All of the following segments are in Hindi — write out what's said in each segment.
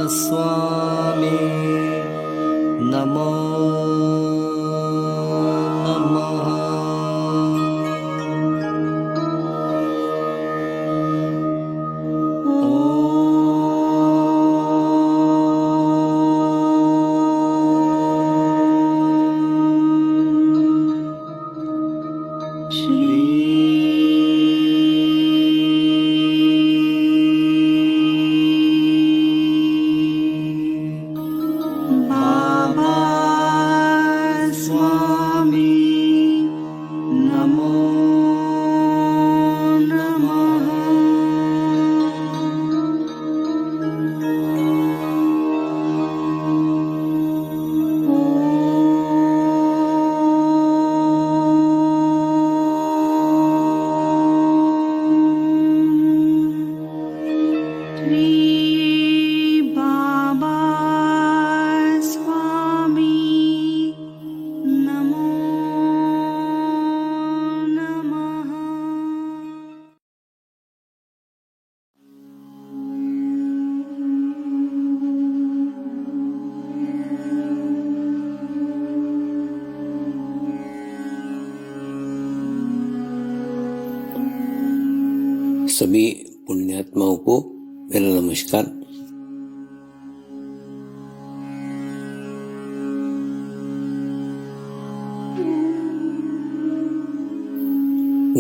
स्वामी नमो नमः। सभी पुण्यात्माओं को मेरा नमस्कार।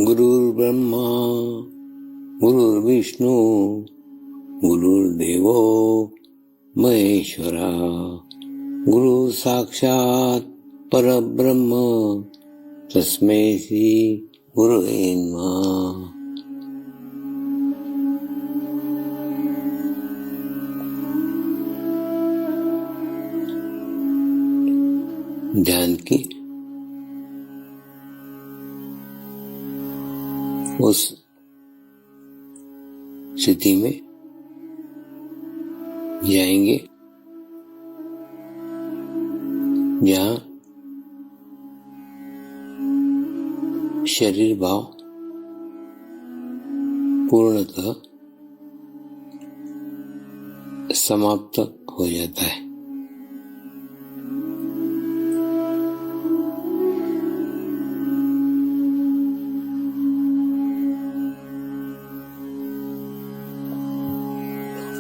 गुरुर्ब्रह्मा गुरुर्विष्णु गुरुर्देवो महेश्वरा, गुरु साक्षात् परब्रह्म तस्मै श्री गुरुवे नमः। ध्यान की उस स्थिति में जाएंगे जहाँ शरीर भाव पूर्णतः समाप्त हो जाता है।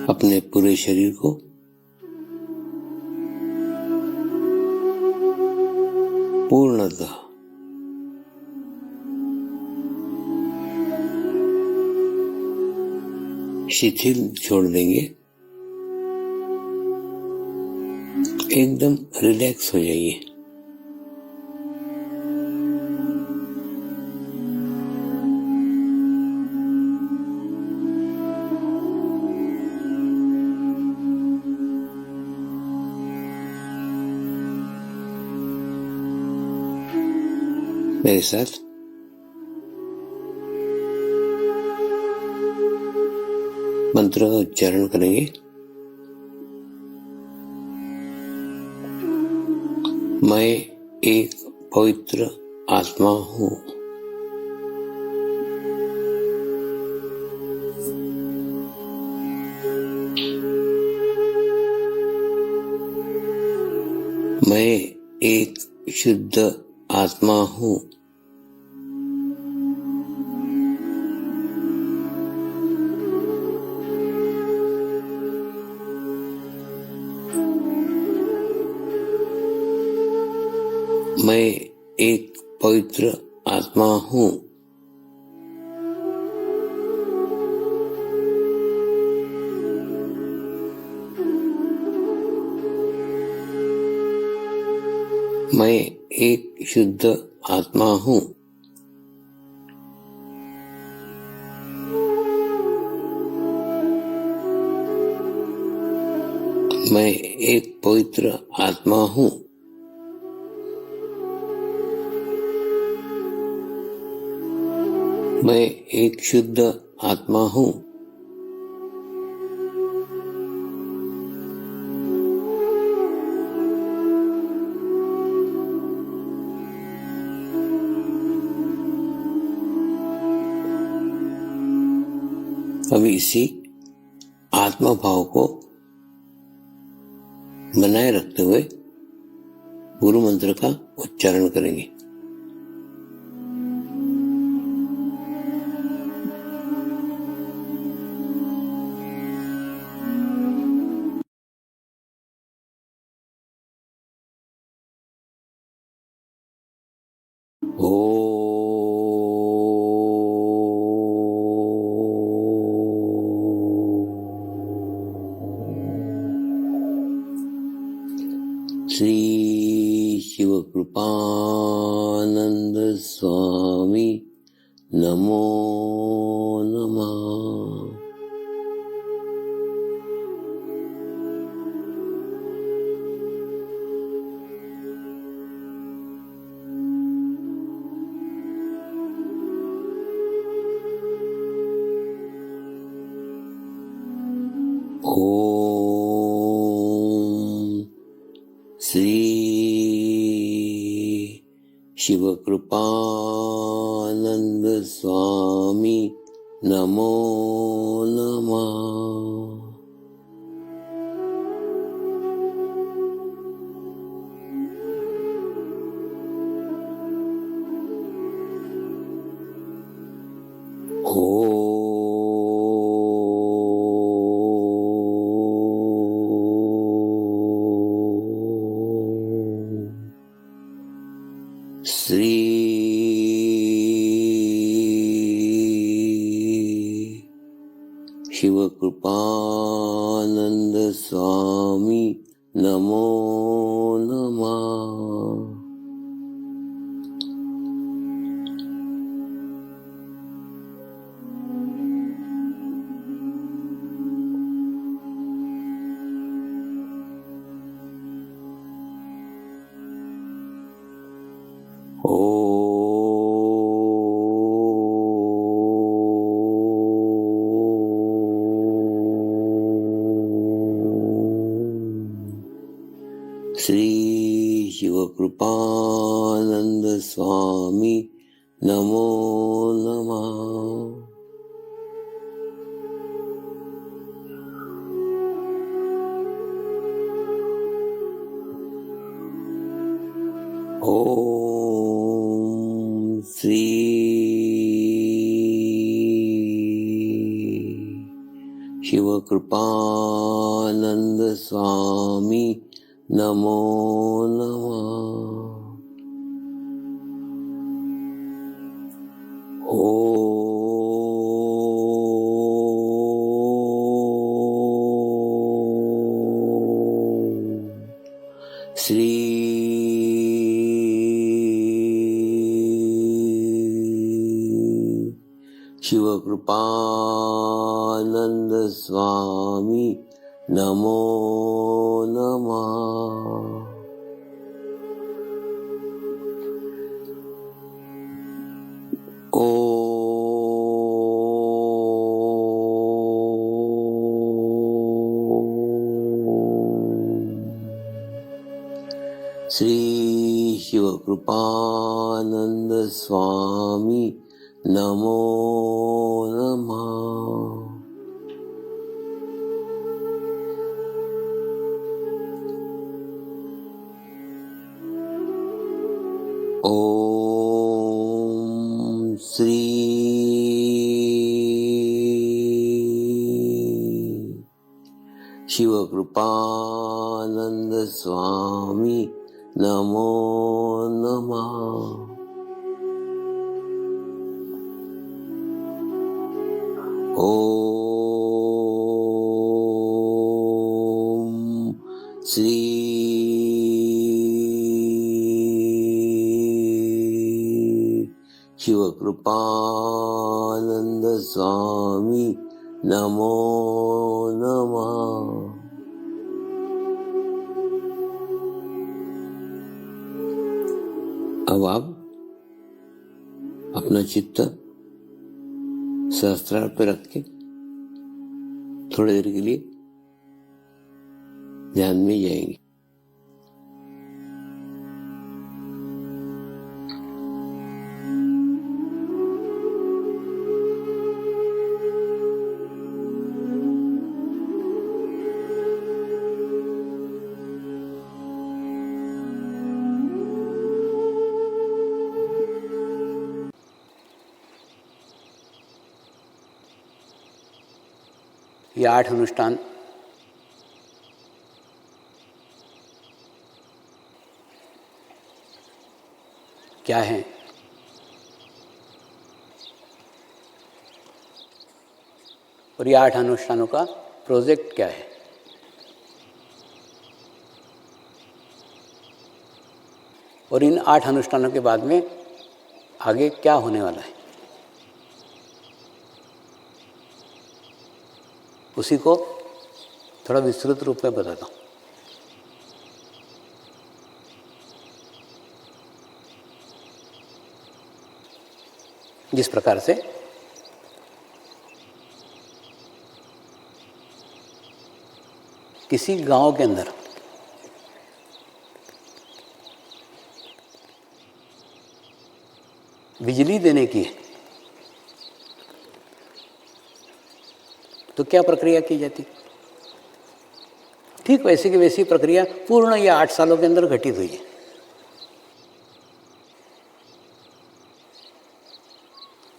अपने पूरे शरीर को पूर्णतः शिथिल छोड़ देंगे, एकदम रिलैक्स हो जाइए। मेरे साथ मंत्र का उच्चारण करेंगे। मैं एक पवित्र आत्मा हूँ। मैं एक शुद्ध आत्मा हूँ। मैं एक पवित्र आत्मा हूँ। मैं एक शुद्ध आत्मा हूँ। मैं एक पवित्र आत्मा हूँ। मैं एक शुद्ध आत्मा हूँ। अब इसी आत्मा भाव को बनाए रखते हुए गुरु मंत्र का उच्चारण करेंगे। श्री शिव कृपानंद स्वामी नमो नमः। ओम श्री शिव कृपानंद स्वामी नमो नमः। श्री शिव कृपानंद स्वामी नमो नमः। श्री शिव कृपानंद स्वामी नमो नमः। ओम श्री शिव कृपानंद स्वामी नमो नमः। श्री शिव कृपानंद स्वामी नमो नमः। श्री शिव कृपानंद स्वामी नमो नमः। ओम श्री शिव कृपानंद स्वामी नमो नमः। ओम श्री शिव कृपानंद स्वामी नमो नमः। अब आप अपना चित्त सहस्त्रार पे रख के थोड़ी देर के लिए ध्यान में जाएंगे। ये 8 अनुष्ठान क्या हैं? और ये 8 अनुष्ठानों का प्रोजेक्ट क्या है? और इन 8 अनुष्ठानों के बाद में आगे क्या होने वाला है, उसी को थोड़ा विस्तृत रूप में बताता हूँ। जिस प्रकार से किसी गांव के अंदर बिजली देने की है तो क्या प्रक्रिया की जाती? ठीक वैसी की वैसी प्रक्रिया पूर्ण ये 8 सालों के अंदर घटित हुई है।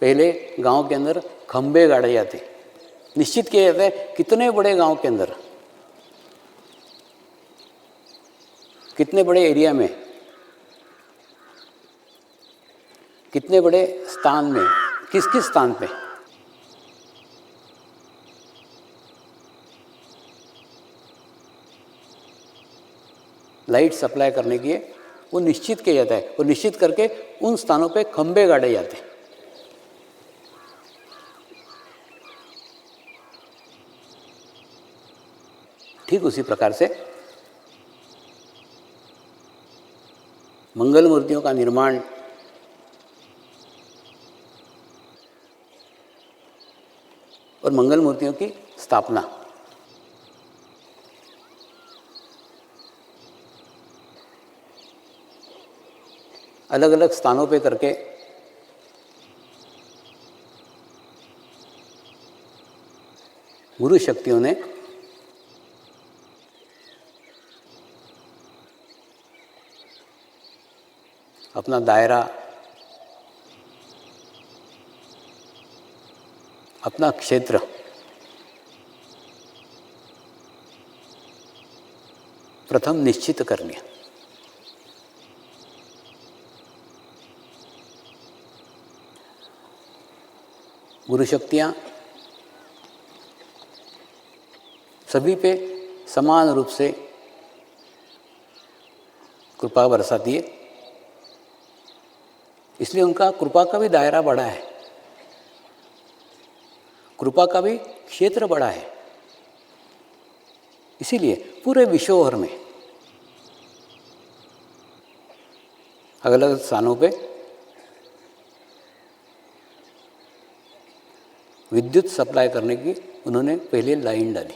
पहले गांव के अंदर खंबे गाड़े जाते, निश्चित किया जाता है कितने बड़े गांव के अंदर, कितने बड़े एरिया में, कितने बड़े स्थान में, किस किस स्थान पे लाइट सप्लाई करने की है वो निश्चित किया जाता है। वो निश्चित करके उन स्थानों पे खंबे गाड़े जाते हैं। ठीक उसी प्रकार से मंगल मूर्तियों का निर्माण और मंगल मूर्तियों की स्थापना अलग अलग स्थानों पे करके गुरु शक्तियों ने अपना दायरा, अपना क्षेत्र प्रथम निश्चित कर लिया। गुरु शक्तियाँ सभी पे समान रूप से कृपा बरसाती है, इसलिए उनका कृपा का भी दायरा बड़ा है, कृपा का भी क्षेत्र बड़ा है। इसीलिए पूरे विश्व भर में अलग अलग स्थानों पे विद्युत सप्लाई करने की उन्होंने पहले लाइन डाली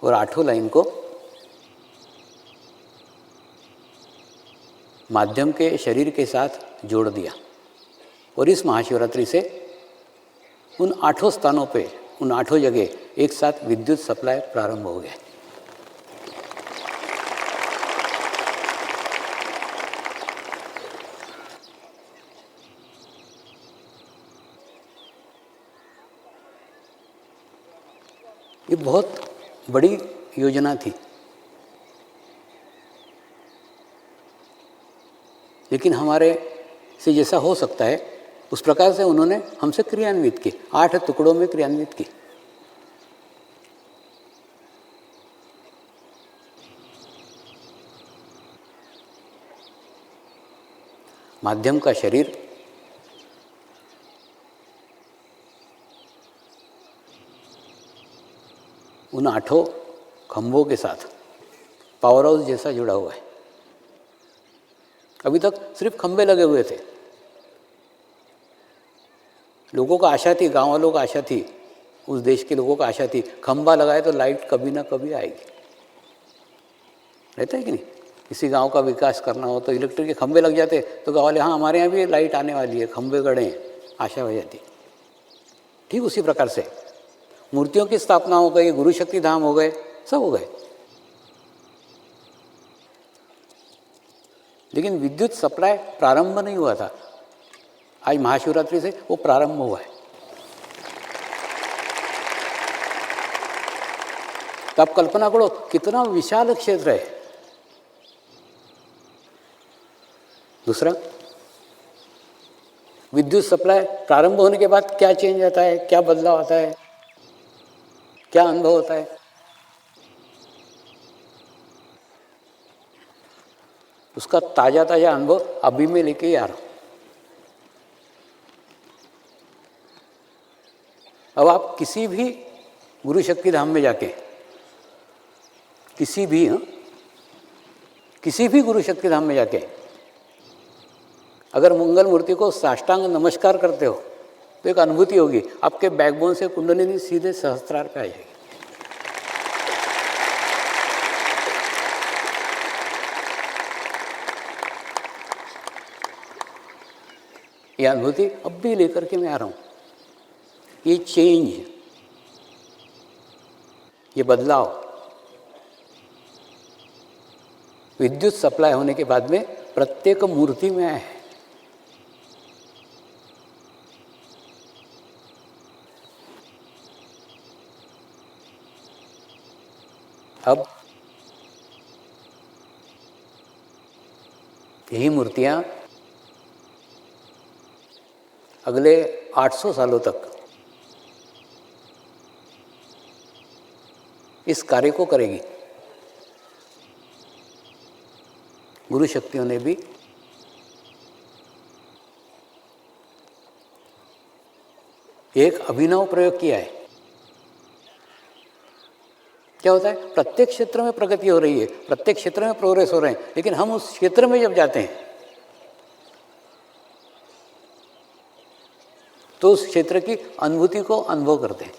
और 8 लाइन को माध्यम के शरीर के साथ जोड़ दिया। और इस महाशिवरात्रि से उन 8 स्थानों पे, उन 8 जगह एक साथ विद्युत सप्लाई प्रारंभ हो गया। ये बहुत बड़ी योजना थी, लेकिन हमारे से जैसा हो सकता है उस प्रकार से उन्होंने हमसे क्रियान्वित की, 8 टुकड़ों में क्रियान्वित की। माध्यम का शरीर उन 8 खंभों के साथ पावर हाउस जैसा जुड़ा हुआ है। अभी तक सिर्फ खंभे लगे हुए थे। लोगों का आशा थी, गांव वालों का आशा थी, उस देश के लोगों का आशा थी, खंभा लगाए तो लाइट कभी ना कभी आएगी। रहता है कि नहीं? किसी गांव का विकास करना हो तो इलेक्ट्रिक के खंभे लग जाते तो गाँव वाले, हाँ हमारे यहाँ भी लाइट आने वाली है, खंभे गड़े हैं, आशा हो जाती। ठीक उसी प्रकार से मूर्तियों की स्थापना हो गई, गुरु शक्ति धाम हो गए, सब हो गए, लेकिन विद्युत सप्लाई प्रारंभ नहीं हुआ था। आज महाशिवरात्रि से वो प्रारंभ हुआ है। तो आप कल्पना करो कितना विशाल क्षेत्र है। दूसरा, विद्युत सप्लाई प्रारंभ होने के बाद क्या चेंज आता है, क्या बदलाव आता है, क्या अनुभव होता है। उसका ताजा ताजा अनुभव अभी मैं लेके ही आ रहा हूं। अब आप किसी भी गुरु शक्ति धाम में जाके किसी भी गुरु शक्ति धाम में जाके अगर मंगल मूर्ति को साष्टांग नमस्कार करते हो तो एक अनुभूति होगी, आपके बैकबोन से कुंडलिनी सीधे सहस्त्रार पे आ जाएगी। ये अनुभूति अब भी लेकर के मैं आ रहा हूं। ये चेंज, ये बदलाव विद्युत सप्लाई होने के बाद में प्रत्येक मूर्ति में आया है। अब यही मूर्तियां अगले 800 सालों तक इस कार्य को करेगी। गुरु शक्तियों ने भी एक अभिनव प्रयोग किया है। क्या होता है, प्रत्येक क्षेत्र में प्रगति हो रही है, प्रत्येक क्षेत्र में प्रोग्रेस हो रहे हैं, लेकिन हम उस क्षेत्र में जब जाते हैं तो उस क्षेत्र की अनुभूति को अनुभव करते हैं,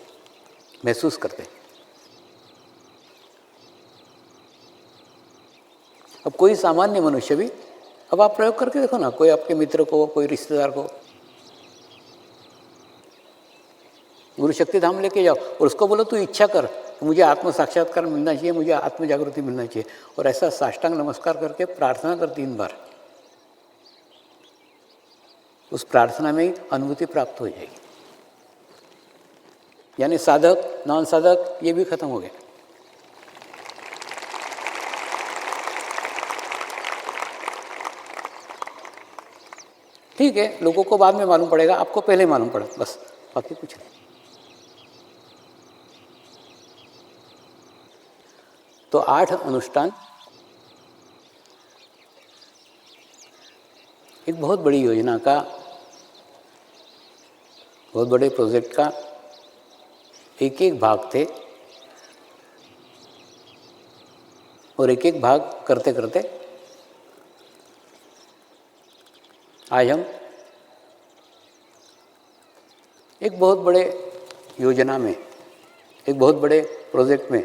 महसूस करते हैं। अब कोई सामान्य मनुष्य भी, अब आप प्रयोग करके देखो ना, कोई आपके मित्र को, कोई रिश्तेदार को गुरु शक्ति धाम लेके जाओ और उसको बोलो तू इच्छा कर, मुझे आत्म साक्षात्कार मिलना चाहिए, मुझे आत्म जागृति मिलना चाहिए, और ऐसा साष्टांग नमस्कार करके प्रार्थना कर 3 बार। उस प्रार्थना में ही अनुभूति प्राप्त हो जाएगी। यानी साधक नॉन साधक ये भी खत्म हो गया। ठीक है, लोगों को बाद में मालूम पड़ेगा, आपको पहले मालूम पड़ा, बस, बाकी कुछ नहीं। तो 8 अनुष्ठान एक बहुत बड़ी योजना का, बहुत बड़े प्रोजेक्ट का एक एक भाग थे, और एक एक भाग करते करते आज हम एक बहुत बड़े योजना में, एक बहुत बड़े प्रोजेक्ट में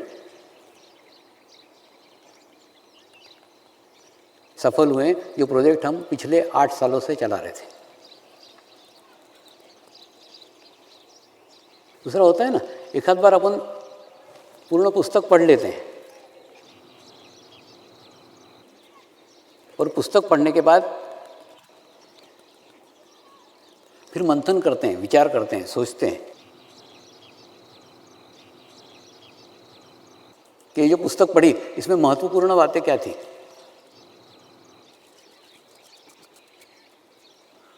सफल हुए, जो प्रोजेक्ट हम पिछले 8 सालों से चला रहे थे। दूसरा होता है ना, एक आध बार अपन पूर्ण पुस्तक पढ़ लेते हैं और पुस्तक पढ़ने के बाद फिर मंथन करते हैं, विचार करते हैं, सोचते हैं कि ये जो पुस्तक पढ़ी इसमें महत्वपूर्ण बातें क्या थी,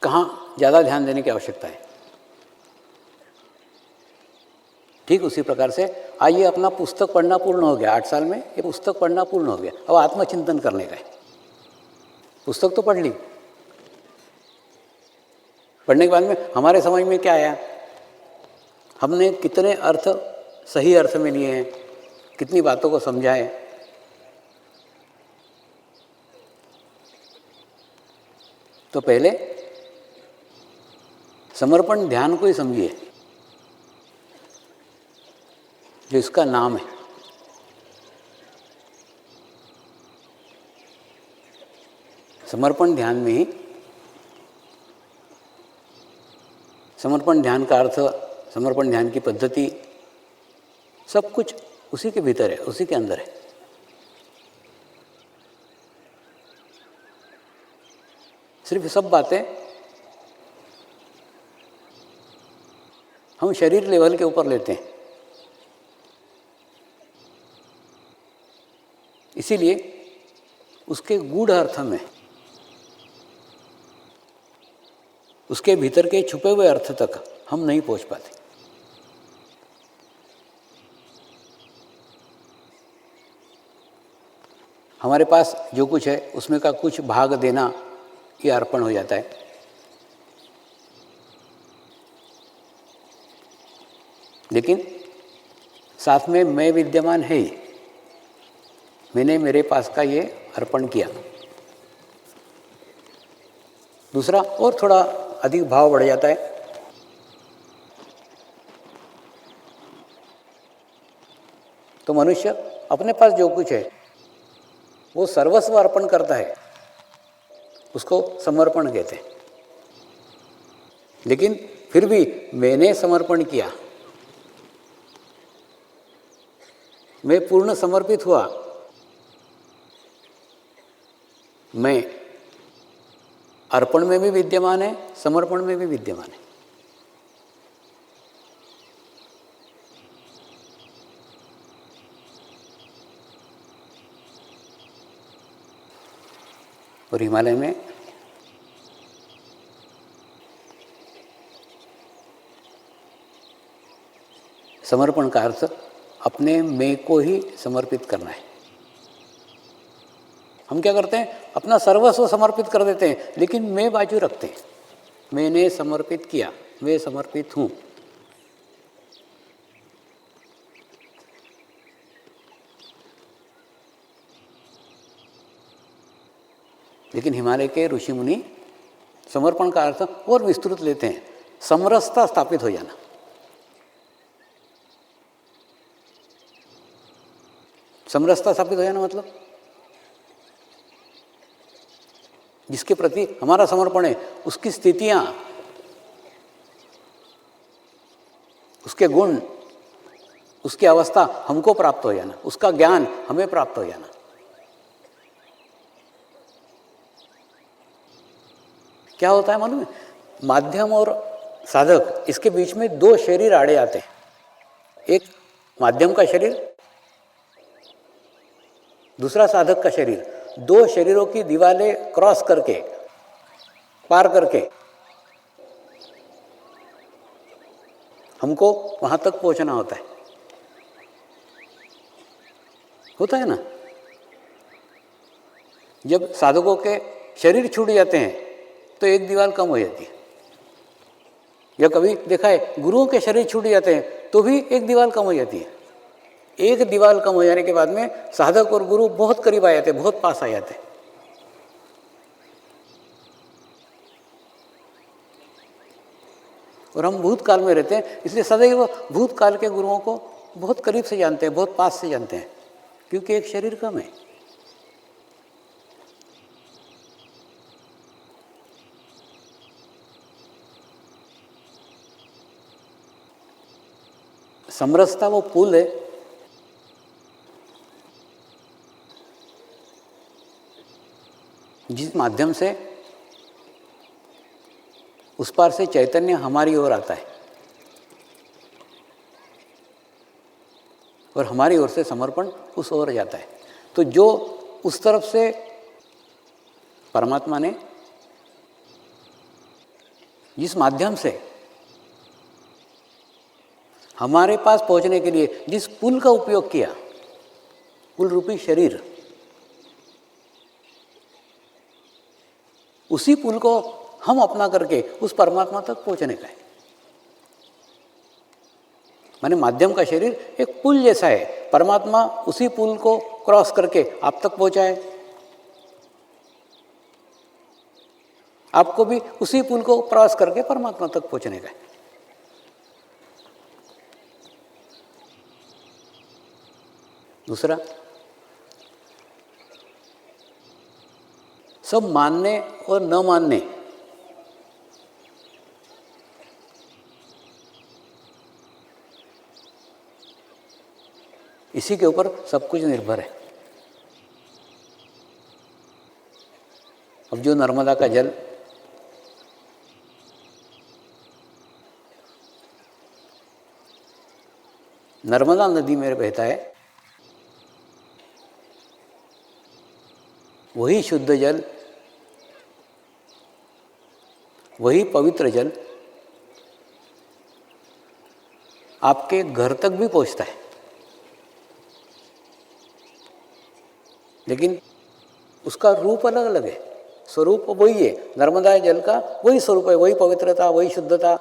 कहाँ ज़्यादा ध्यान देने की आवश्यकता है। ठीक उसी प्रकार से आज ये अपना पुस्तक पढ़ना पूर्ण हो गया, 8 साल में ये पुस्तक पढ़ना पूर्ण हो गया। अब आत्मचिंतन करने का है। पुस्तक तो पढ़ ली, पढ़ने के बाद में हमारे समझ में क्या आया, हमने कितने अर्थ सही अर्थ में लिए हैं, कितनी बातों को समझा है। तो पहले समर्पण ध्यान को ही समझिए, जो इसका नाम है। समर्पण ध्यान में ही, समर्पण ध्यान का अर्थ, समर्पण ध्यान की पद्धति, सब कुछ उसी के भीतर है, उसी के अंदर है। सिर्फ सब बातें हम शरीर लेवल के ऊपर लेते हैं। इसीलिए उसके गूढ़ अर्थ में, उसके भीतर के छुपे हुए अर्थ तक हम नहीं पहुंच पाते। हमारे पास जो कुछ है उसमें का कुछ भाग देना ये अर्पण हो जाता है। लेकिन साथ में मैं विद्यमान है ही, मैंने मेरे पास का ये अर्पण किया। दूसरा और थोड़ा अधिक भाव बढ़ जाता है। तो मनुष्य अपने पास जो कुछ है वो सर्वस्व अर्पण करता है, उसको समर्पण कहते हैं। लेकिन फिर भी मैंने समर्पण किया, मैं पूर्ण समर्पित हुआ, मैं अर्पण में भी विद्यमान है, समर्पण में भी विद्यमान है। और हिमालय में समर्पण का अर्थ अपने मैं को ही समर्पित करना है। हम क्या करते हैं, अपना सर्वस्व समर्पित कर देते हैं, लेकिन मैं बाजू रखते हैं। मैंने समर्पित किया, मैं समर्पित हूँ। लेकिन हिमालय के ऋषि मुनि समर्पण का अर्थ और विस्तृत लेते हैं, समरसता स्थापित हो जाना। समरसता स्थापित हो जाना मतलब जिसके प्रति हमारा समर्पण है उसकी स्थितियां, उसके गुण, उसकी अवस्था हमको प्राप्त हो जाना, उसका ज्ञान हमें प्राप्त हो जाना। क्या होता है मालूम है, माध्यम और साधक इसके बीच में दो शरीर आड़े आते हैं। एक माध्यम का शरीर, दूसरा साधक का शरीर। दो शरीरों की दीवारें क्रॉस करके, पार करके हमको वहां तक पहुंचना होता है ना। जब साधकों के शरीर छूट जाते हैं तो एक दीवार कम हो जाती है। या कभी देखा है गुरुओं के शरीर छूट जाते हैं तो भी एक दीवार कम हो जाती है। एक दीवार कम हो जाने के बाद में साधक और गुरु बहुत करीब आ जाते हैं, बहुत पास आ जाते हैं। और हम भूतकाल में रहते हैं, इसलिए सदैव भूतकाल के गुरुओं को बहुत करीब से जानते हैं, बहुत पास से जानते हैं, क्योंकि एक शरीर कम है। समरसता वो पुल है जिस माध्यम से उस पार से चैतन्य हमारी ओर आता है और हमारी ओर से समर्पण उस ओर जाता है। तो जो उस तरफ से परमात्मा ने जिस माध्यम से हमारे पास पहुंचने के लिए जिस पुल का उपयोग किया, पुल रूपी शरीर, उसी पुल को हम अपना करके उस परमात्मा तक पहुंचने का है। माने माध्यम का शरीर एक पुल जैसा है, परमात्मा उसी पुल को क्रॉस करके आप तक पहुंचाए। आपको भी उसी पुल को क्रॉस करके परमात्मा तक पहुंचने का है। दूसरा, सब मानने और न मानने इसी के ऊपर सब कुछ निर्भर है। अब जो नर्मदा का जल नर्मदा नदी में बहता है, वही शुद्ध जल, वही पवित्र जल आपके घर तक भी पहुंचता है। लेकिन उसका रूप अलग अलग है, स्वरूप वही है। नर्मदा जल का वही स्वरूप है, वही पवित्रता, वही शुद्धता।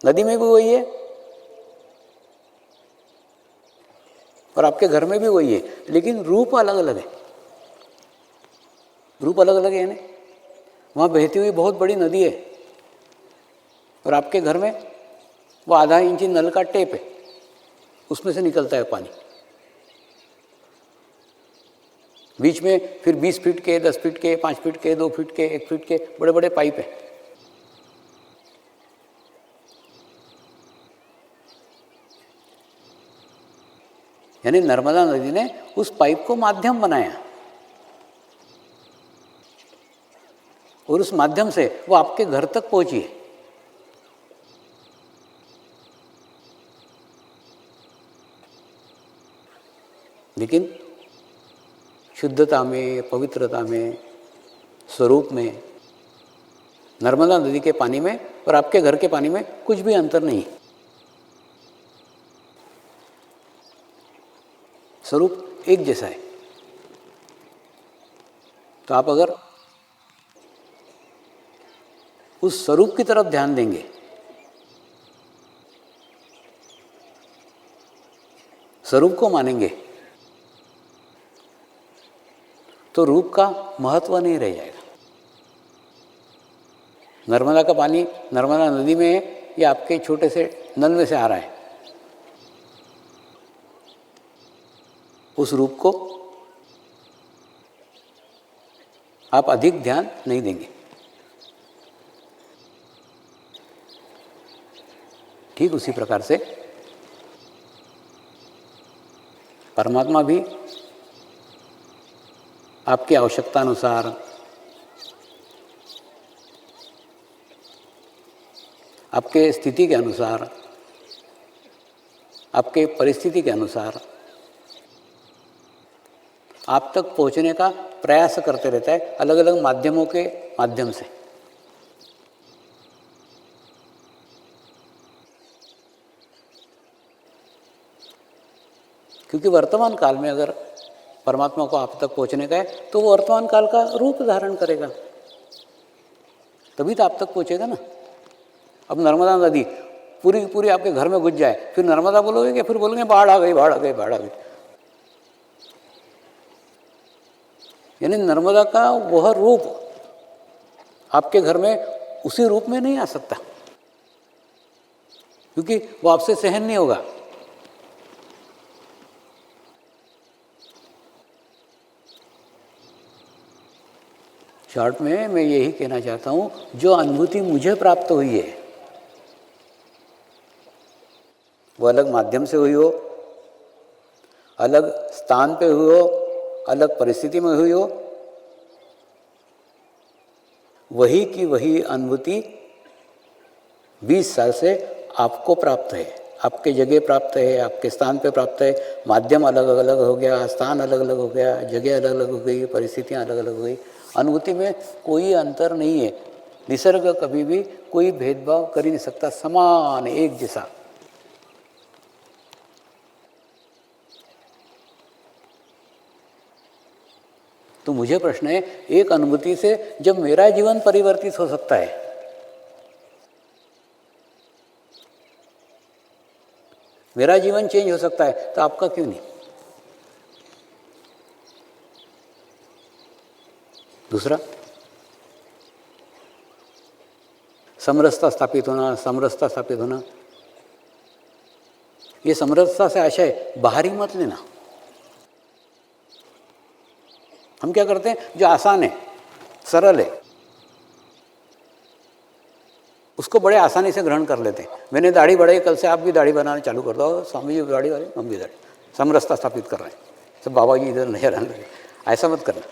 नदी में भी वही है और आपके घर में भी वही है, लेकिन रूप अलग अलग है। रूप अलग अलग है ना, वहाँ बहती हुई बहुत बड़ी नदी है और आपके घर में वो आधा इंची नल का टेप है, उसमें से निकलता है पानी। बीच में फिर 20 फीट के, 10 फीट के, 5 फीट के, 2 फीट के, 1 फीट के बड़े बड़े पाइप हैं। यानी नर्मदा नदी ने उस पाइप को माध्यम बनाया और उस माध्यम से वो आपके घर तक पहुंची है। लेकिन शुद्धता में, पवित्रता में, स्वरूप में नर्मदा नदी के पानी में और आपके घर के पानी में कुछ भी अंतर नहीं। स्वरूप एक जैसा है। तो आप अगर उस स्वरूप की तरफ ध्यान देंगे, स्वरूप को मानेंगे, तो रूप का महत्व नहीं रह जाएगा। नर्मदा का पानी नर्मदा नदी में है या आपके छोटे से नल में से आ रहा है, उस रूप को आप अधिक ध्यान नहीं देंगे। ठीक उसी प्रकार से परमात्मा भी आपकी आवश्यकता अनुसार, आपके स्थिति के अनुसार, आपके परिस्थिति के अनुसार आप तक पहुंचने का प्रयास करते रहता है, अलग अलग माध्यमों के माध्यम से। क्योंकि वर्तमान काल में अगर परमात्मा को आप तक पहुंचने का है तो वो वर्तमान काल का रूप धारण करेगा, तभी तो आप तक पहुंचेगा ना। अब नर्मदा नदी पूरी की पूरी आपके घर में घुस जाए, फिर नर्मदा बोलोगे कि फिर बोलेंगे बाढ़ आ गई, बाढ़ आ गई, बाढ़ आ गई। यानी नर्मदा का वह रूप आपके घर में उसी रूप में नहीं आ सकता, क्योंकि वो आपसे सहन नहीं होगा। शॉर्ट में मैं यही कहना चाहता हूं, जो अनुभूति मुझे प्राप्त हुई है वो अलग माध्यम से हुई हो, अलग स्थान पे हुई हो, अलग परिस्थिति में हुई हो, वही की वही अनुभूति 20 साल से आपको प्राप्त है, आपके जगह प्राप्त है, आपके स्थान पे प्राप्त है। माध्यम अलग अलग हो गया, स्थान अलग अलग हो गया, जगह अलग अलग हो गई, परिस्थितियाँ अलग अलग हो गई, अनुभूति में कोई अंतर नहीं है। निसर्ग कभी भी कोई भेदभाव कर ही नहीं सकता, समान एक जैसा। तो मुझे प्रश्न है, एक अनुभूति से जब मेरा जीवन परिवर्तित हो सकता है, मेरा जीवन चेंज हो सकता है, तो आपका क्यों नहीं? दूसरा, समरसता स्थापित होना, समरसता स्थापित होना, ये समरसता से आशय बाहरी मत लेना। हम क्या करते हैं, जो आसान है, सरल है, उसको बड़े आसानी से ग्रहण कर लेते हैं। मैंने दाढ़ी बढ़ाई, कल से आप भी दाढ़ी बनाना चालू कर दो। स्वामी जी दाढ़ी वाले, हम भी दाढ़ी, समरसता स्थापित कर रहे हैं, सब बाबा जी इधर नजर आने लगे। ऐसा मत करना।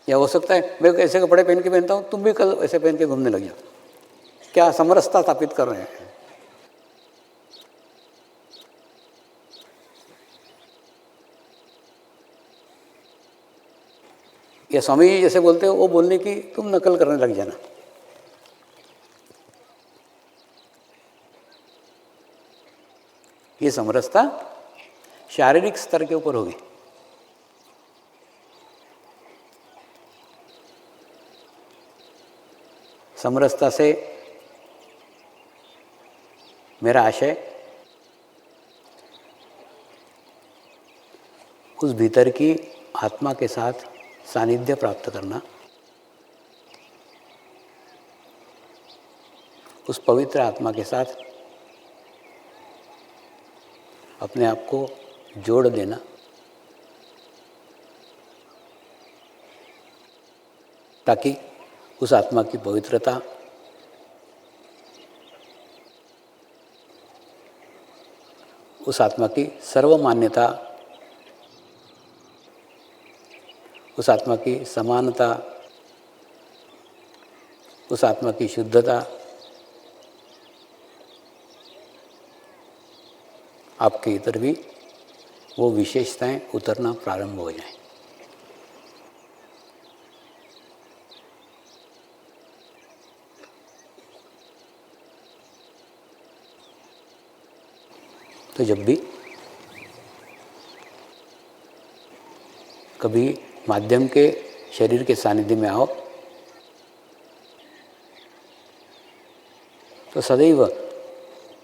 या हो सकता है मैं ऐसे कपड़े पहन के पहनता हूँ, तुम भी कल ऐसे पहन के घूमने लग जाओ। क्या समरसता स्थापित कर रहे हैं? या स्वामी जी जैसे बोलते हो वो बोलने की तुम नकल करने लग जाना। ये समरसता शारीरिक स्तर के ऊपर होगी। समरसता से मेरा आशय उस भीतर की आत्मा के साथ सानिध्य प्राप्त करना, उस पवित्र आत्मा के साथ अपने आप को जोड़ देना, ताकि उस आत्मा की पवित्रता, उस आत्मा की सर्वमान्यता, उस आत्मा की समानता, उस आत्मा की शुद्धता आपके इधर भी वो विशेषताएं उतरना प्रारंभ हो जाएं। तो जब भी कभी माध्यम के शरीर के सानिध्य में आओ तो सदैव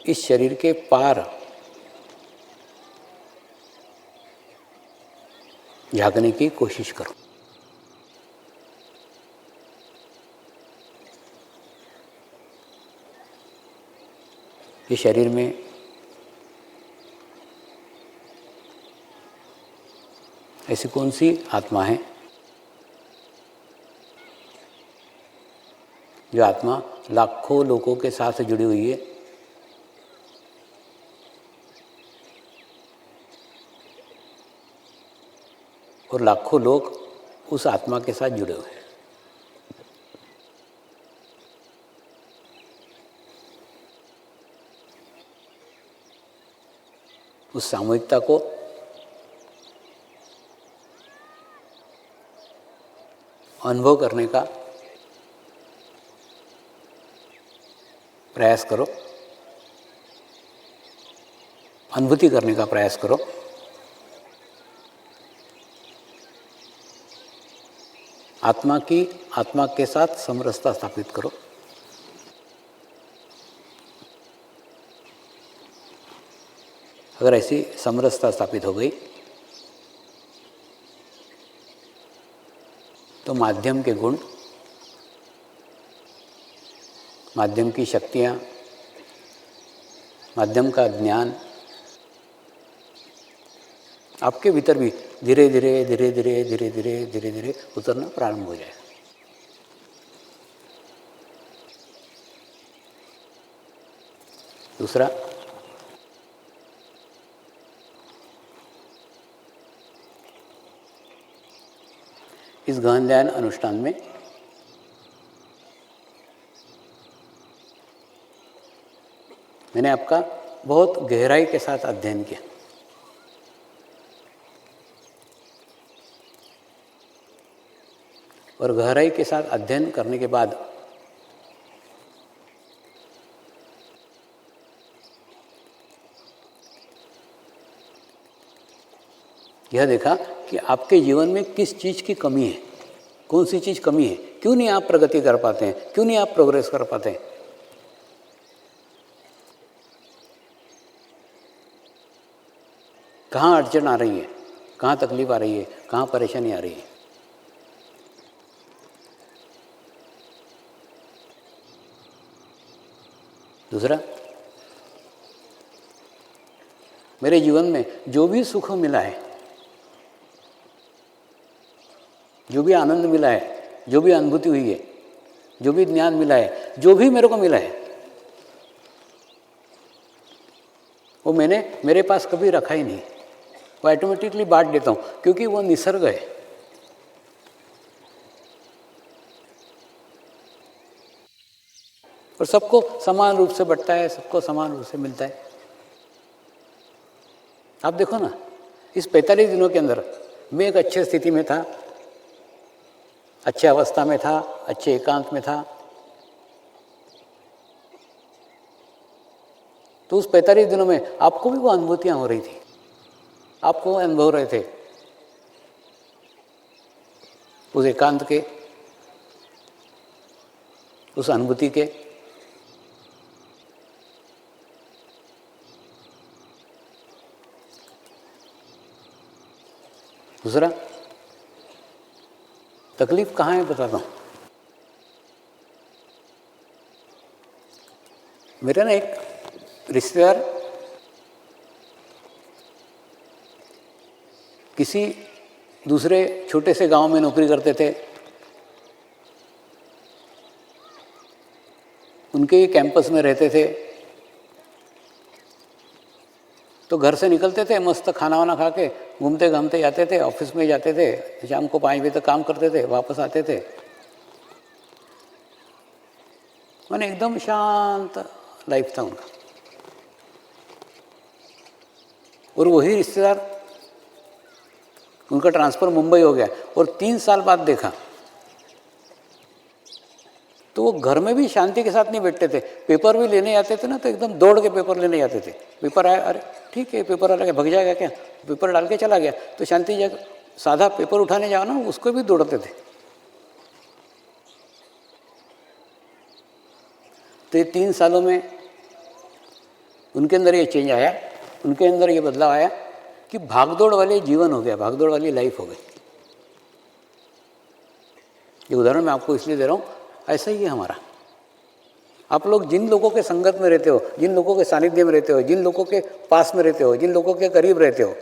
इस शरीर के पार झांकने की कोशिश करो। ये शरीर में ऐसी कौन सी आत्मा है जो आत्मा लाखों लोगों के साथ जुड़ी हुई है और लाखों लोग उस आत्मा के साथ जुड़े हुए हैं। उस सामूहिकता को अनुभव करने का प्रयास करो, अनुभूति करने का प्रयास करो। आत्मा के साथ समरसता स्थापित करो। अगर ऐसी समरसता स्थापित हो गई तो माध्यम के गुण, माध्यम की शक्तियाँ, माध्यम का ज्ञान आपके भीतर भी धीरे धीरे धीरे धीरे धीरे धीरे धीरे धीरे उतरना प्रारंभ हो जाएगा। दूसरा, इस गहन ध्यान अनुष्ठान में मैंने आपका बहुत गहराई के साथ अध्ययन किया। और गहराई के साथ अध्ययन करने के बाद यह देखा कि आपके जीवन में किस चीज़ की कमी है, कौन सी चीज़ कमी है, क्यों नहीं आप प्रगति कर पाते हैं, क्यों नहीं आप प्रोग्रेस कर पाते हैं। कहाँ अड़चन आ रही है, कहाँ तकलीफ आ रही है, कहाँ परेशानी आ रही है। दूसरा, मेरे जीवन में जो भी सुख मिला है, जो भी आनंद मिला है, जो भी अनुभूति हुई है, जो भी ज्ञान मिला है, जो भी मेरे को मिला है, वो मैंने मेरे पास कभी रखा ही नहीं। वो ऑटोमेटिकली बांट देता हूँ, क्योंकि वो निसर्ग है। और सबको समान रूप से बंटता है, सबको समान रूप से मिलता है। आप देखो ना, इस 45 दिनों के अंदर मैं एक अच्छी स्थिति में था, अच्छे अवस्था में था, अच्छे एकांत में था, तो उस 45 दिनों में आपको भी वो अनुभूतियां हो रही थी, आपको अनुभव रहे थे उस एकांत के, उस अनुभूति के। दूसरा, तकलीफ कहाँ है बताता हूँ। मेरे ना एक रिश्तेदार किसी दूसरे छोटे से गांव में नौकरी करते थे। उनके ही कैंपस में रहते थे, तो घर से निकलते थे, मस्त खाना वाना खा के घूमते घामते जाते थे, ऑफिस में जाते थे, शाम को 5 बजे तक काम करते थे, वापस आते थे। मैंने एकदम शांत लाइफ था उनका। और वही रिश्तेदार, उनका ट्रांसफ़र मुंबई हो गया और 3 साल बाद देखा तो वो घर में भी शांति के साथ नहीं बैठते थे। पेपर भी लेने आते थे ना, तो एकदम दौड़ के पेपर लेने जाते थे। पेपर आया, अरे ठीक है, पेपर आ गया, भग जाएगा क्या, पेपर डाल के चला गया। तो शांति जगह साधा पेपर उठाने जाओ ना, उसको भी दौड़ते थे। तो ये 3 सालों में उनके अंदर ये चेंज आया, उनके अंदर ये बदलाव आया कि भागदौड़ वाले जीवन हो गया, भागदौड़ वाली लाइफ हो गई। ये उदाहरण मैं आपको इसलिए दे रहा हूँ, ऐसा ही है हमारा। आप लोग जिन लोगों के संगत में रहते हो, जिन लोगों के सानिध्य में रहते हो, जिन लोगों के पास में रहते हो, जिन लोगों के करीब रहते हो,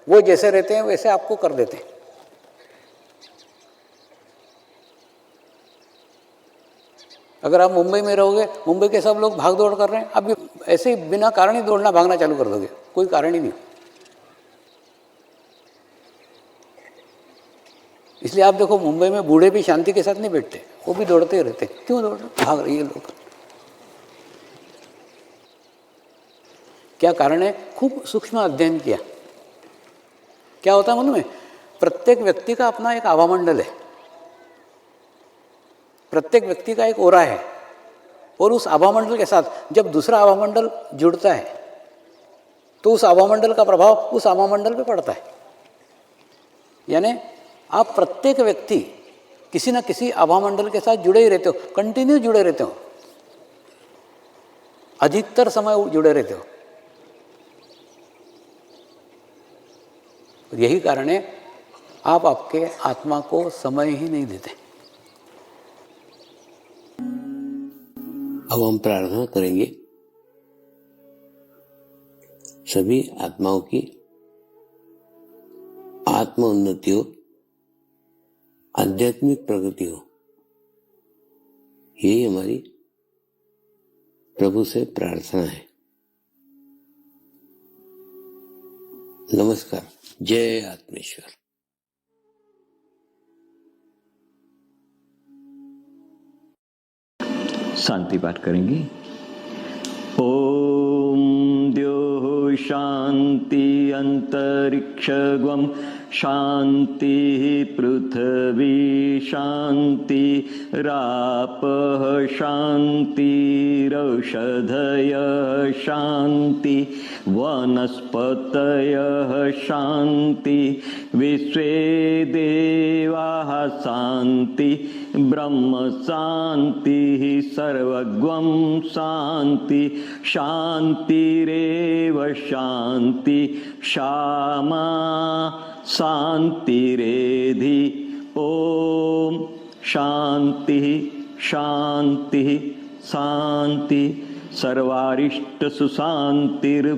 वो जैसे रहते हैं वैसे आपको कर देते हैं। अगर आप मुंबई में रहोगे, मुंबई के सब लोग भाग दौड़ कर रहे हैं, आप भी ऐसे ही बिना कारण ही दौड़ना भागना चालू कर दोगे, कोई कारण ही नहीं। इसलिए आप देखो, मुंबई में बूढ़े भी शांति के साथ नहीं बैठते, वो भी दौड़ते रहते। क्यों दौड़ रहे, भाग रही है लोग, क्या कारण है? खूब सूक्ष्म अध्ययन किया। क्या होता है मालूम है? प्रत्येक व्यक्ति का अपना एक आभामंडल है, प्रत्येक व्यक्ति का एक ओरा है, और उस आभामंडल के साथ जब दूसरा आभामंडल जुड़ता है तो उस आभामंडल का प्रभाव उस आभामंडल पे पड़ता है। यानी आप प्रत्येक व्यक्ति किसी न किसी आभामंडल के साथ जुड़े ही रहते हो, कंटिन्यू जुड़े रहते हो, अधिकतर समय जुड़े रहते हो। यही कारण है आप आपके आत्मा को समय ही नहीं देते। अब हम प्रार्थना करेंगे सभी आत्माओं की आत्म उन्नति हो, आध्यात्मिक प्रगति हो। यही हमारी प्रभु से प्रार्थना है। नमस्कार। जय आत्मेश्वर। शांति पाठ करेंगे। ओम द्यो शांति अंतरिक्षगम शांति पृथ्वी शांति रापः शांति रौषधयः शांति वनस्पतयः शांति विश्वे देवाः शांति ब्रह्म शांति सर्वगं शांति शांतिरेव शांति क्षमा शांतिरेधि। ओम शांति शांति शांति सर्वारिष्ट सुशांतिर्भवतु।